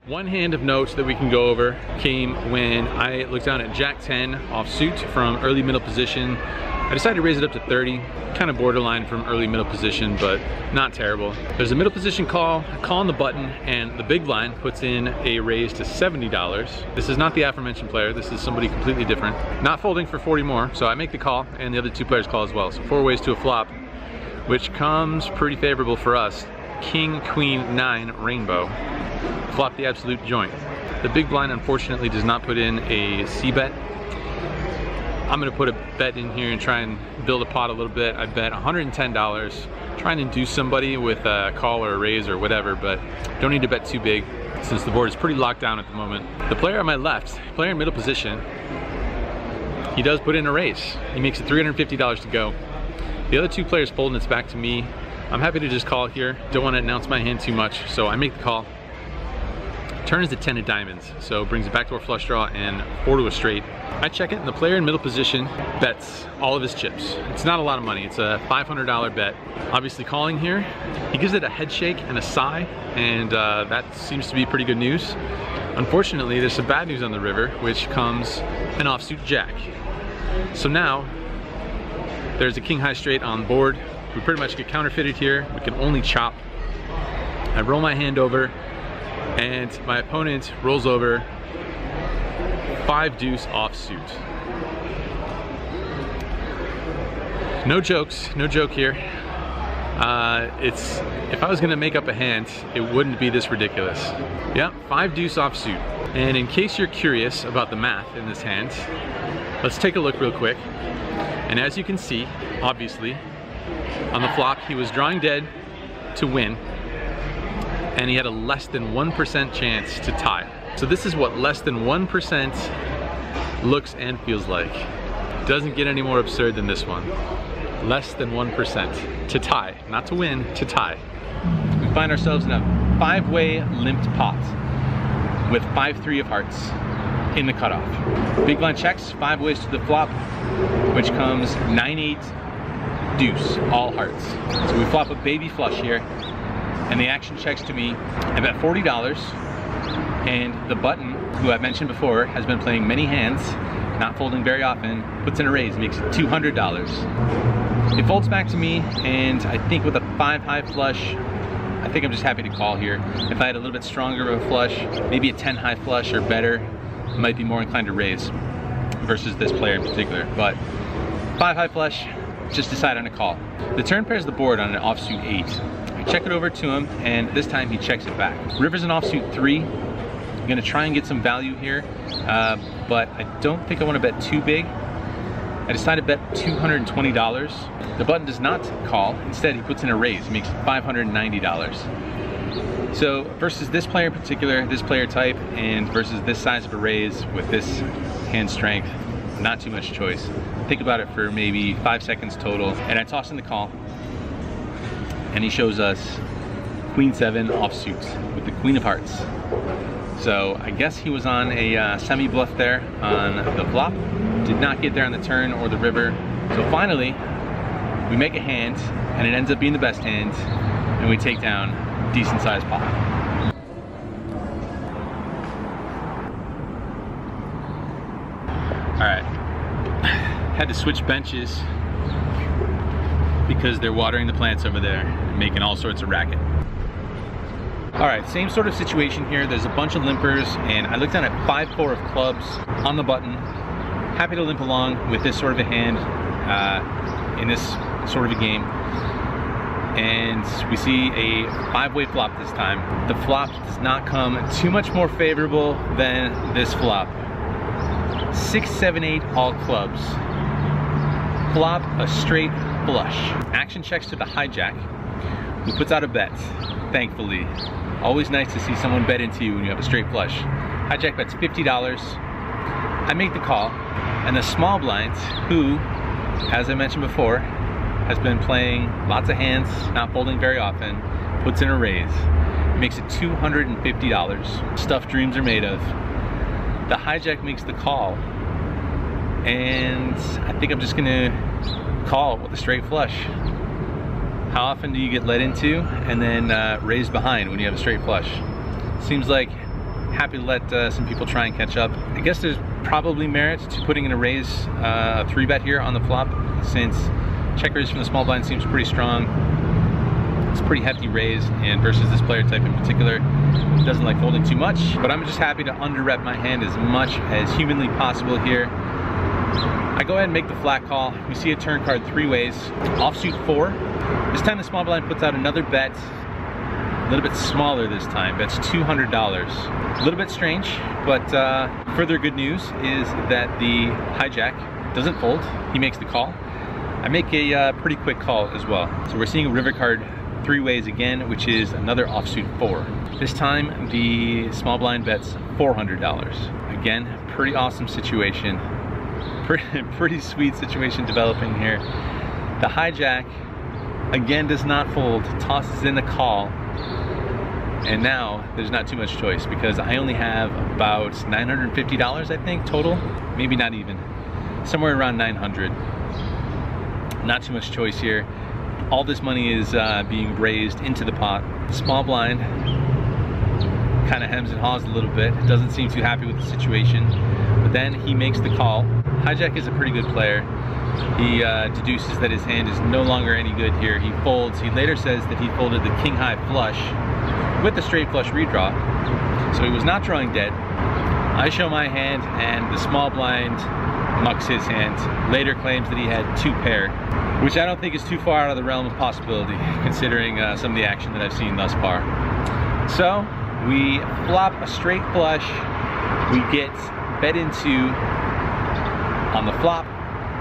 One hand of notes that we can go over came when I looked down at Jack 10 offsuit from early middle position. I decided to raise it up to 30, kind of borderline from early middle position, but not terrible. There's a middle position call, I call on the button, and the big blind puts in a raise to $70. This is not the aforementioned player, this is somebody completely different. Not folding for 40 more, so I make the call, and the other two players call as well. So 4 ways to a flop, which comes pretty favorable for us. King, Queen, 9, rainbow. Flop the absolute joint. The big blind unfortunately does not put in a C bet. I'm gonna put a bet in here and try and build a pot a little bit. I bet $110, trying to induce somebody with a call or a raise or whatever, but don't need to bet too big since the board is pretty locked down at the moment. The player on my left, player in middle position, he does put in a raise. He makes it $350 to go. The other two players fold and it's back to me. I'm happy to just call here. Don't want to announce my hand too much, so I make the call. Turn is the 10 of diamonds, so brings it back to a flush draw and 4 to a straight. I check it, and the player in middle position bets all of his chips. It's not a lot of money, it's a $500 bet. Obviously calling here, he gives it a head shake and a sigh, and that seems to be pretty good news. Unfortunately, there's some bad news on the river, which comes an offsuit jack. So now, there's a king high straight on board. We pretty much get counterfeited here. We can only chop. I roll my hand over, and my opponent rolls over 5 deuce offsuit. No jokes, no joke here. If I was gonna make up a hand, it wouldn't be this ridiculous. Yeah, 5 deuce offsuit. And in case you're curious about the math in this hand, let's take a look real quick. And as you can see, obviously, on the flop, he was drawing dead to win, and he had a less than 1% chance to tie. So this is what less than 1% looks and feels like. Doesn't get any more absurd than this one. Less than 1% to tie, not to win, to tie. We find ourselves in a 5-way limped pot with 5-3 of hearts in the cutoff. Big blind checks, 5 ways to the flop, which comes 9-8 deuce, all hearts. So we flop a baby flush here, and the action checks to me. I bet $40, and the button, who I've mentioned before, has been playing many hands, not folding very often, puts in a raise, makes it $200. It folds back to me, and I think with a 5 high flush, I think I'm just happy to call here. If I had a little bit stronger of a flush, maybe a 10 high flush or better, I might be more inclined to raise versus this player in particular. But 5 high flush, just decide on a call. The turn pairs the board on an offsuit 8. I check it over to him, and this time he checks it back. River's an offsuit 3. I'm gonna try and get some value here, but I don't think I wanna bet too big. I decided to bet $220. The button does not call. Instead, he puts in a raise. He makes $590. So versus this player in particular, this player type, and versus this size of a raise with this hand strength, not too much choice. Think about it for maybe 5 seconds total, and I toss in the call, and he shows us Queen 7 offsuit with the Queen of Hearts. So I guess he was on a semi-bluff there on the flop. Did not get there on the turn or the river. So finally, we make a hand, and it ends up being the best hand, and we take down a decent sized pot. All right, had to switch benches because they're watering the plants over there and making all sorts of racket. All right, same sort of situation here. There's a bunch of limpers, and I looked down at 5-4 of clubs on the button. Happy to limp along with this sort of a hand in this sort of a game. And we see a 5-way flop this time. The flop does not come too much more favorable than this flop. 6, 7, 8, all clubs. Flop a straight flush. Action checks to the hijack, who puts out a bet, thankfully. Always nice to see someone bet into you when you have a straight flush. Hijack bets $50. I make the call, and the small blind, who, as I mentioned before, has been playing lots of hands, not folding very often, puts in a raise. Makes it $250. Stuff dreams are made of. The hijack makes the call, and I think I'm just gonna call with a straight flush. How often do you get led into and then raised behind when you have a straight flush? Seems like happy to let some people try and catch up. I guess there's probably merit to putting in a raise, a 3-bet here on the flop, since check raise from the small blind seems pretty strong. It's a pretty hefty raise, and versus this player type in particular, doesn't like folding too much. But I'm just happy to under-rep my hand as much as humanly possible here. I go ahead and make the flat call. We see a turn card 3 ways, offsuit 4. This time the small blind puts out another bet, a little bit smaller this time, bets $200. A little bit strange, but further good news is that the hijack doesn't fold. He makes the call. I make a pretty quick call as well. So we're seeing a river card 3 ways again, which is another offsuit 4. This time the small blind bets $400. Again, pretty awesome situation. Pretty sweet situation developing here. The hijack again does not fold, tosses in the call, and now there's not too much choice because I only have about $950 I think total, maybe not even, somewhere around 900. Not too much choice here. All this money is being raised into the pot. Small blind kind of hems and haws a little bit, doesn't seem too happy with the situation, but then he makes the call. Hijack is a pretty good player. He deduces that his hand is no longer any good here. He folds. He later says that he folded the king high flush with the straight flush redraw, so he was not drawing dead. I show my hand and the small blind mucks his hand. Later claims that he had 2 pair, which I don't think is too far out of the realm of possibility considering some of the action that I've seen thus far. So we flop a straight flush, we get bet into on the flop,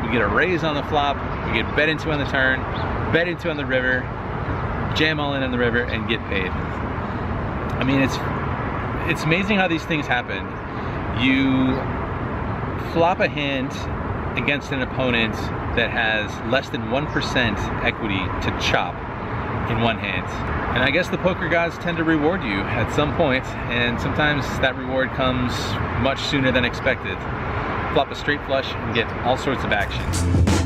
we get a raise on the flop, we get bet into on the turn, bet into on the river, jam all in on the river, and get paid. I mean, it's amazing how these things happen. You flop a hand against an opponent that has less than 1% equity to chop in one hand. And I guess the poker gods tend to reward you at some point, and sometimes that reward comes much sooner than expected. Flop a straight flush and get all sorts of action.